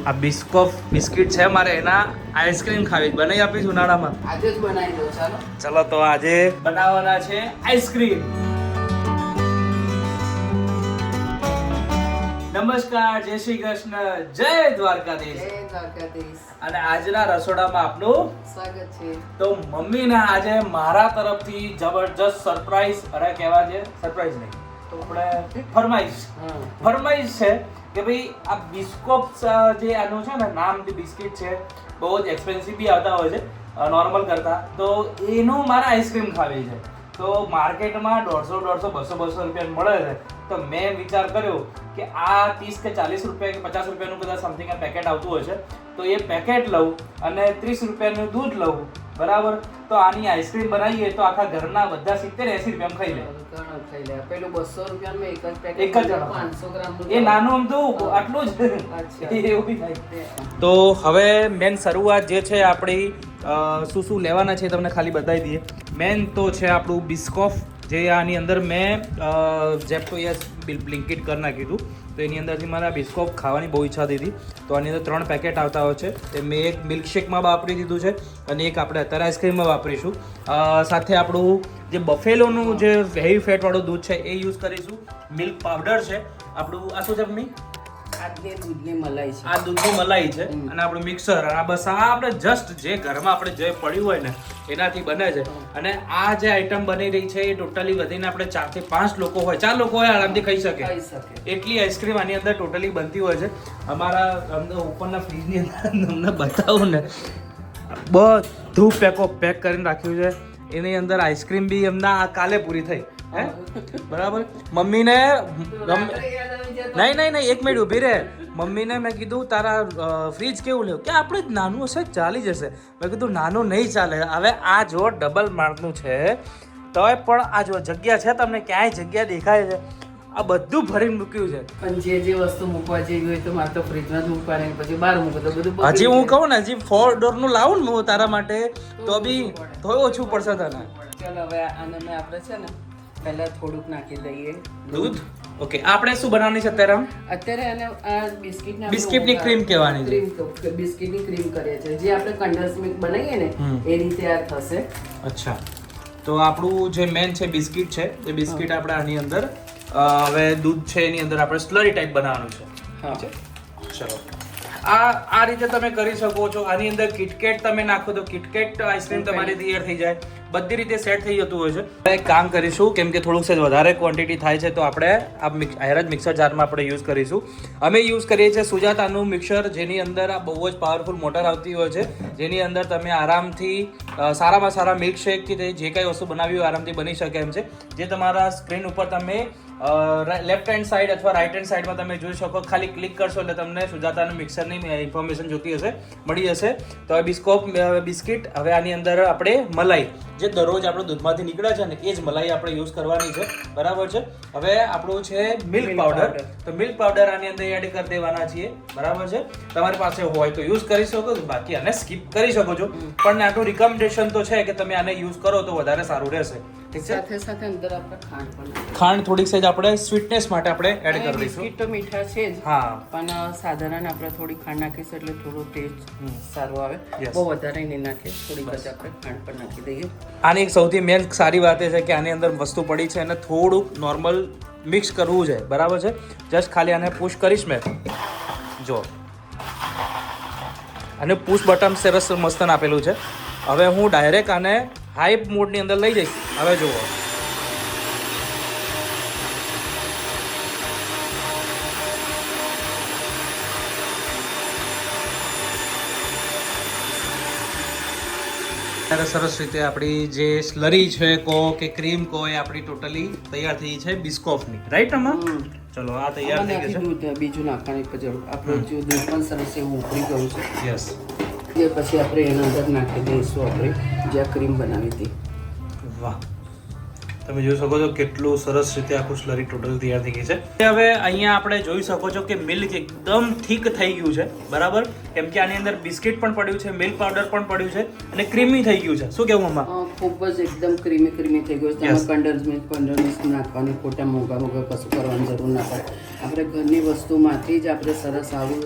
આ બિસ્કોફ બિસ્કિટ છે મારે, એના આઈસ્ક્રીમ ખાવી, બનાવી આપીશ ઉનાળામાં. આજે જ બનાવી દો. ચાલો ચલો તો આજે બનાવવાના છે આઈસ્ક્રીમ. નમસ્કાર, જય શ્રી કૃષ્ણ, જય દ્વારકાધીશ. જય દ્વારકાધીશ. અને આજના રસોડામાં આપનું સ્વાગત છે. તો મમ્મીને આજે મારા તરફથી જબરજસ્ત સરપ્રાઈઝ, અરે કહેવા છે સરપ્રાઈઝ નહીં તો આપણે ફરમાઈશ છે કે ભાઈ આ બિસ્કોપ જે આનું છે ને નામ, જે બિસ્કિટ છે બહુ જ એક્સપેન્સિવ બી આવતા હોય છે નોર્મલ કરતા, તો એનું મારે આઈસ્ક્રીમ ખાવી છે. તો માર્કેટમાં 150, 200 રૂપિયા મળે છે. તો મેં વિચાર કર્યો કે આ 30 કે 40 રૂપિયા કે 50 રૂપિયાનું કદાચ સમથિંગ આ પેકેટ આવતું હોય છે, તો એ પેકેટ લઉં અને 30 રૂપિયાનું દૂધ લઉં, બરાબર. તો આની આઈસ્ક્રીમ બનાવીએ તો આખા ઘરના બધા 70-80 રૂપિયામાં ખાઈ લે. પેલું 200 રૂપિયામાં એક જ પેકેટ, એક જ 500 ગ્રામ એ નાનું અમથું આટલું જ એવું બી થાય. તો હવે મેન શરૂઆત જે છે આપણી, શું લેવાના છે તમને ખાલી બતાવી દઈએ. મેન તો છે આપણું બિસ્કોફ, જે આની અંદર મેં જેપ્ટો યસ બ્લિંકિટ કરી નાખ્યું હતું. તો એની અંદરથી મારે આ બિસ્કોફ ખાવાની બહુ ઈચ્છા હતી. તો આની અંદર 3 પેકેટ આવતા હોય છે. એ મેં એક મિલ્કશેકમાં વાપરી દીધું છે અને એક આપણે અત્યારે આઈસ્ક્રીમમાં વાપરીશું. સાથે આપણું જે બફેલોનું જે હેવી ફેટવાળું દૂધ છે એ યુઝ કરીશું. મિલ્ક પાવડર છે આપણું. આ શું છે મમ્મી? આ દૂધની મલાઈ છે. આ દૂધની મલાઈ છે અને આપણું મિક્સર. આ બસ આ આપણે જસ્ટ જે ઘરમાં આપણે જે પડ્યું હોય ને એનાથી બને છે. અને આ જે આઈટમ બની રહી છે એ ટોટલી વધીને આપણે 4 થી 5 લોકો હોય, 4 લોકો હોય આરામથી ખાઈ શકે એટલી આઈસ્ક્રીમ આની અંદર ટોટલી બનતી હોય છે. અમારા અંદર ઉપરના ફ્રીજની અંદર તમને બતાવું ને, બધું પેક કરીને રાખ્યું છે. એની અંદર આઈસ્ક્રીમ બી એમના કાલે પૂરી થઈ, હે બરાબર. મમ્મીને નહીં એક મિનિટ ઊભી રહે. મમ્મીને મેં કીધું તારા ફ્રીજ કેવું લેવું, કે આપણે જ નાનું હશે ચાલી જશે. મેં કીધું નાનું નહીં ચાલે. હવે આ જો ડબલ માળનું છે તોય પણ આ જો જગ્યા છે, તમને ક્યાંય જગ્યા દેખાય છે? આ બધું ભરીને મૂક્યું છે. પણ જે વસ્તુ મૂકવા જેવી હોય તો મારે તો ફ્રીજમાં જ મૂકવાની, પછી બહાર મૂકો તો બધું. હજી હું કહું ને, હજી 4 ડોરનું લાવું ને હું તારા માટે તો બી થોડું ઓછું પડશે તને. ચાલો હવે આને મેં આપણે છે ને પહેલા થોડુંક નાખી દઈએ દૂધ. ઓકે, આપણે શું બનાવવાની છે અત્યારે આને આ બિસ્કિટની ક્રીમ કહેવાની છે. બિસ્કિટની ક્રીમ કરીએ છીએ, જે આપણે કન્ડન્સ મિલ્ક બનાવીએ ને એ રીતે આ થશે. અચ્છા, તો આપણું જે મેન છે બિસ્કિટ છે, એ બિસ્કિટ આપણે આની અંદર હવે દૂધ છે એની અંદર આપણે સ્લરી ટાઈપ બનાવવાનું છે. ચલો, આ રીતે તમે કરી શકો છો. આની અંદર કિટકેટ તમે નાખો તો કિટકેટ આઈસ્ક્રીમ તમારી તૈયાર થઈ જાય. બધી રીતે સેટ થઈ જતું હોય છે. એક કામ કરીશું, કેમ કે થોડુંક સેજ વધારે ક્વોન્ટિટી થાય છે, તો આપણે આ આયરજ મિક્સર જારમાં આપણે યુઝ કરીશું. અમે યુઝ કરીએ છીએ સુજાતાનું મિક્સર, જેની અંદર આ બહુ જ પાવરફુલ મોટર આવતી હોય છે, જેની અંદર તમે આરામથી સારામાં સારા મિલ્કશેક કે જે કાંઈ વસ્તુ બનાવી હોય આરામથી બની શકે એમ છે. જે તમારા સ્ક્રીન ઉપર તમે લેફ્ટ હેન્ડ સાઈડ અથવા રાઈટ હેન્ડ સાઈડમાં તમે જોઈ શકો. ખાલી ક્લિક કરશો એટલે તમને સુજાતાનું મિક્સરની ઇન્ફોર્મેશન જોતી હશે, મળી જશે. તો હવે બિસ્કિટ, હવે આની અંદર આપણે મલાઈ, જે દરરોજ આપણે દૂધમાંથી નીકળે છે ને એ જ મલાઈ આપણે યુઝ કરવાની છે, બરાબર છે. હવે આપણું છે મિલ્ક પાવડર. તો મિલ્ક પાવડર આની અંદર એડ કરી દેવાના છીએ, બરાબર છે. તમારી પાસે હોય તો યુઝ કરી શકો છો, બાકી આને સ્કીપ કરી શકો છો. પણ આટલું રિકમેન્ડેશન તો છે કે તમે આને યુઝ કરો તો વધારે સારું રહેશે. સાથે સાથે અંદર આપણે ખાંડ થોડીક સેજ આપણે સ્વીટનેસ માટે આપણે એડ કરી દઈશું. બિસ્કિટ તો મીઠા છે જ, હા, પણ સાધારણ આપણે થોડી ખાંડ નાખીશું એટલે થોડો ટેસ્ટ સારો આવે. બહુ વધારે નહીં નાખે, થોડીક જ આપણે ખાંડ પણ નાખી દઈએ. આની એક સૌથી મેન સારી વાત એ છે કે આની અંદર વસ્તુ પડી છે અને થોડુંક નોર્મલ મિક્સ કરવું છે, બરાબર છે. જસ્ટ ખાલી આને પુશ કરીશ મેં, જો અને પુશ બટન સરસ મસ્ત આપેલું છે. હવે હું ડાયરેક્ટ આને હાઈ મોડની અંદર લઈ જઈશ. હવે જુઓ, સરસ રીતે આપણી જે સ્લરી છે કો કે ક્રીમ કો એ આપણી ટોટલી તૈયાર થઈ છે બિસ્કોફની, રાઈટ આમાં. ચલો, આ તૈયાર થઈ ગયું છે. દૂધ બીજું નાખવાની જરૂર, આપણું જો દૂધ પણ સરસ એવું ઉકળી ગયું છે. યસ, એ પછી આપણે એના અંદર નાખી દઈશું આપણે જે ક્રીમ બનાવી હતી. વાહ, તમે જોઈ શકો છો કેટલું સરસ રીતે આખું સ્લરી ટોટલ તૈયાર થઈ ગઈ છે. હવે અહીંયા આપણે જોઈ શકો છો કે મિલ્ક એકદમ થીક થઈ ગયું છે, બરાબર. કેમ કે આની અંદર બિસ્કિટ પણ પડ્યું છે, મિલ્ક પાવડર પણ પડ્યું છે અને ક્રીમી થઈ ગયું છે. શું કહેવું મમ્મા? ખૂબ જ એકદમ ક્રીમી થઈ ગયું છે. તમે કન્ડન્સ મિલ્ક નાખવાની, ખોટા મોંઘા કશું કરવાની જરૂર ના પડે. આપણે ઘરની વસ્તુમાંથી જ આપણે સરસ આવું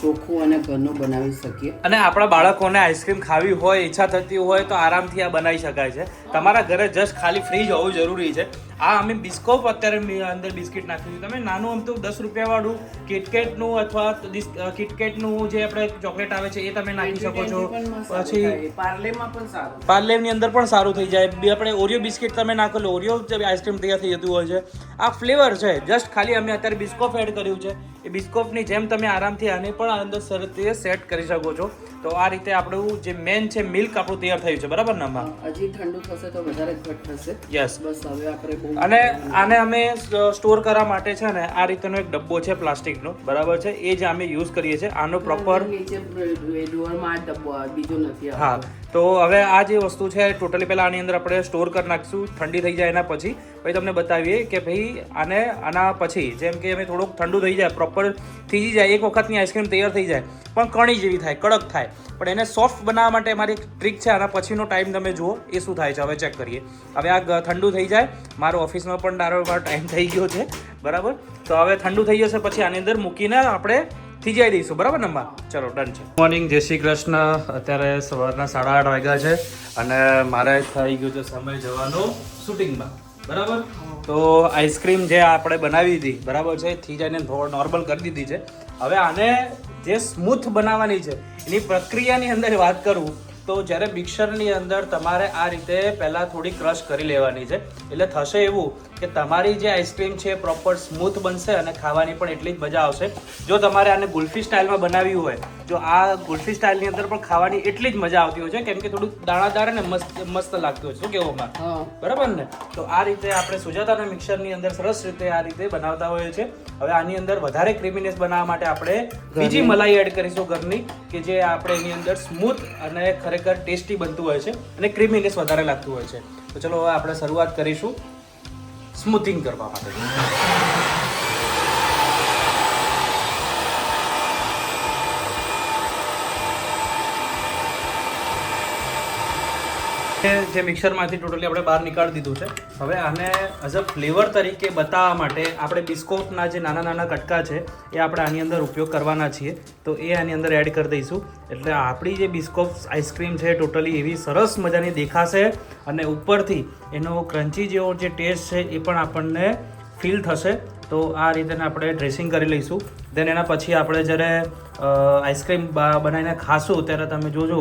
ચોખ્ખું અને ઘરનું બનાવી શકીએ. અને આપણા બાળકોને આઈસ્ક્રીમ ખાવી હોય, ઈચ્છા થતી હોય તો આરામથી આ બનાવી શકાય છે. તમારા ઘરે જસ્ટ ખાલી ફ્રીજ હોવું જરૂરી છે. આ અમે બિસ્કોપ અત્યારે અંદર બિસ્કિટ નાખ્યું છે. તમે નાનું આમ તો 10 રૂપિયાવાળું કિટકેટનું અથવા કિટકેટનું જે આપણે ચોકલેટ આવે છે એ તમે નાખી શકો છો. પછી પાર્લેમાં પણ સારું, પાર્લેની અંદર પણ સારું થઈ જાય. આપણે ઓરિયો બિસ્કિટ તમે નાખો લો, ઓરિયો આઈસ્ક્રીમ તૈયાર થઈ જતું હોય છે. આ ફ્લેવર છે, જસ્ટ ખાલી અમે અત્યારે બિસ્કોપ એડ કર્યું છે. એ બિસ્કોપની જેમ તમે આરામથી આને પણ અંદર સરસ રીતે સેટ કરી શકો છો. તો આ રીતે આપણું જે મેન છે મિલ્ક આપણું તૈયાર થયું છે, બરાબર ને? હજી ઠંડુ થશે તો વધારે ઘટ થશે. યસ. બસ હવે આપણે અને આને અમે સ્ટોર કરવા માટે છે ને આ રીતનો એક ડબ્બો છે પ્લાસ્ટિકનો, બરાબર છે, એ જ અમે યુઝ કરીએ છીએ. આનો પ્રોપર નીચે ડોરમાં આ ડબ્બો બીજો નથી. હા, તો હવે આ જે વસ્તુ છે ટોટલી પહેલા આની અંદર આપણે સ્ટોર કરી નાખીશું. ઠંડી થઈ જાય એના પછી તમને બતાવીએ કે ભાઈ આના પછી જેમ કે અમે થોડુંક ઠંડુ થઈ જાય, પ્રોપર થીજી જાય, એક વખતની આઈસ્ક્રીમ તૈયાર થઈ જાય પણ કણી જેવી થાય, કડક થાય, પણ એને સોફ્ટ બનાવવા માટે મારી એક ટ્રીક છે. આના પછીનો ટાઈમ તમે જુઓ એ શું થાય છે. હવે ચેક કરીએ. હવે આ ઠંડુ થઈ જાય, મારો ઓફિસમાં પણ મારો ટાઈમ થઈ ગયો છે, બરાબર. તો હવે ઠંડુ થઈ જશે પછી આની અંદર મૂકીને આપણે થીજાઈ દઈશું, બરાબર ને? ચલો ડન છે. મોર્નિંગ, જય શ્રી કૃષ્ણ. અત્યારે સવારના 8:30 વાગ્યા છે અને મારે થઈ ગયું છે સમય જવાનું શૂટિંગમાં, બરાબર. તો આઈસ્ક્રીમ જે આપણે બનાવી હતી, બરાબર છે, થીજાઈને નોર્મલ કરી દીધી છે. હવે આને જે સ્મૂથ બનાવવાની છે એની પ્રક્રિયાની અંદર વાત કરું તો જ્યારે મિક્સરની અંદર તમારે આ રીતે પહેલાં થોડી ક્રશ કરી લેવાની છે. એટલે થશે એવું કે તમારી જે આઈસ્ક્રીમ છે પ્રોપર સ્મૂથ બનશે અને ખાવાની પણ એટલી જ મજા આવશે. જો તમારે આને ગુલ્ફી સ્ટાઇલમાં બનાવી હોય, જો આ ગુલ્ફી સ્ટાઇલની અંદર પણ ખાવાની એટલી જ મજા આવતી હોય છે, કેમ કે થોડું દાણાદાર ને મસ્ત લાગતું હોય છે. શું કહેવું? બરાબર ને? તો આ રીતે આપણે સુજાતાના મિક્સરની અંદર સરસ રીતે આ રીતે બનાવતા હોઈએ છીએ. હવે આની અંદર વધારે ક્રીમીનેસ બનાવવા માટે આપણે બીજી મલાઈ એડ કરીશું ઘરની, કે જે આપણે એની અંદર સ્મૂથ અને ખરેખર ટેસ્ટી બનતું હોય છે અને ક્રીમીનેસ વધારે લાગતું હોય છે. તો ચલો હવે આપણે શરૂઆત કરીશું સ્મૂથિંગ કરવા માટે. જે મિક્સરમાંથી ટોટલી આપણે બહાર નીકાળી દીધું છે. હવે આને એઝ અ ફ્લેવર તરીકે બતાવવા માટે આપણે બિસ્કોટના જે નાના નાના કટકા છે એ આપણે આની અંદર ઉપયોગ કરવાના છીએ. તો એ આની અંદર એડ કરી દઈશું. એટલે આપણી જે બિસ્કોપ આઈસ્ક્રીમ છે ટોટલી એવી સરસ મજાની દેખાશે અને ઉપરથી એનો ક્રન્ચી જેવો જે ટેસ્ટ છે એ પણ આપણને ફીલ થશે. તો આ રીતે આપણે ડ્રેસિંગ કરી લઈશું. દેન એના પછી આપણે જ્યારે આઈસ્ક્રીમ બનાવીને ખાશું ત્યારે તમે જોજો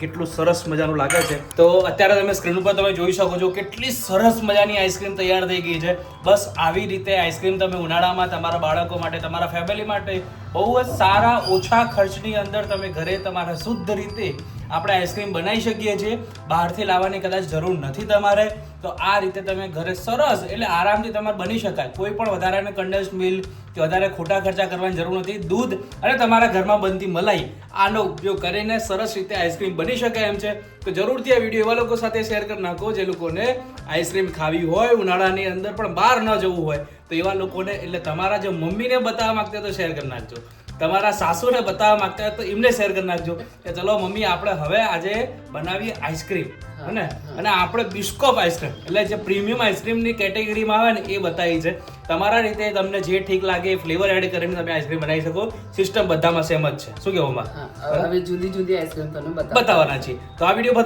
કેટલું સરસ મજાનું લાગે છે. તો અત્યારે તમે સ્ક્રીન ઉપર તમે જોઈ શકો છો કેટલી સરસ મજાની આઈસ્ક્રીમ તૈયાર થઈ ગઈ છે. બસ આવી રીતે આઈસ્ક્રીમ તમે ઉનાળામાં તમારા બાળકો માટે, તમારા ફેમિલી માટે બહુ જ સારા ઓછા ખર્ચની અંદર તમે ઘરે તમારા શુદ્ધ રીતે આપણે આઈસ્ક્રીમ બનાવી શકીએ છીએ. બહારથી લાવવાની કદાચ જરૂર નથી તમારે. તો આ રીતે તમે ઘરે સરસ એટલે આરામથી તમારે બની શકાય. કોઈ પણ વધારાને કન્ડેન્સ મિલ્ક કે વધારે ખોટા ખર્ચા કરવાની જરૂર નથી. દૂધ અને તમારા ઘરમાં બનતી મલાઈ આનો ઉપયોગ કરીને સરસ રીતે આઈસ્ક્રીમ બની શકાય એમ છે. તો જરૂરથી આ વિડીયો એવા લોકો સાથે શેર કરી નાખો જે લોકોને આઈસ્ક્રીમ ખાવી હોય ઉનાળાની અંદર પણ બહાર ન જવું હોય. તો એવા લોકોને, એટલે તમારા જો મમ્મીને બતાવવા માંગતા હોય તો શેર કરી નાખજો. તમારા સાસુને બતાવવા માંગતા હોય તો એમને શેર કરી નાખજો કે ચલો મમ્મી આપણે હવે આજે બનાવીએ આઈસ્ક્રીમ, અને આપણે બિસ્કોપ આઈસ્ક્રીમ એટલે જે પ્રીમિયમ આઈસ્ક્રીમની કેટેગરીમાં આવે ને એ બતાવી છે. તમારા રીતે તમને જે ઠીક લાગે એ ફ્લેવર એડ કરીને તમે આઈસ્ક્રીમ બનાવી શકો. સિસ્ટમ બધામાં સેમ જ છે. શું કહેવું? હવે જુદી જુદી આઈસ્ક્રીમ તમને બતાવવાના છે. તો આ વિડીયો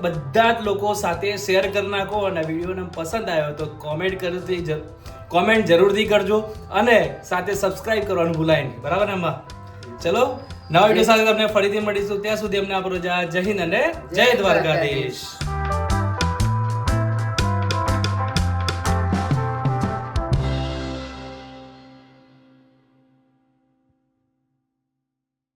બધા જ લોકો સાથે શેર કરી નાખો અને વિડીયોને પસંદ આવ્યો તો કોમેન્ટ જરૂરથી કરજો અને સાથે સબસ્ક્રાઇબ કરવાનું ભૂલાય નહીં, બરાબર ને? ચલો નવા વિડીયો સાથે તમને ફરીથી મળીશું. ત્યાં સુધી અમને આપો રજા. જય હિન્દ અને જય દ્વારકાધીશ.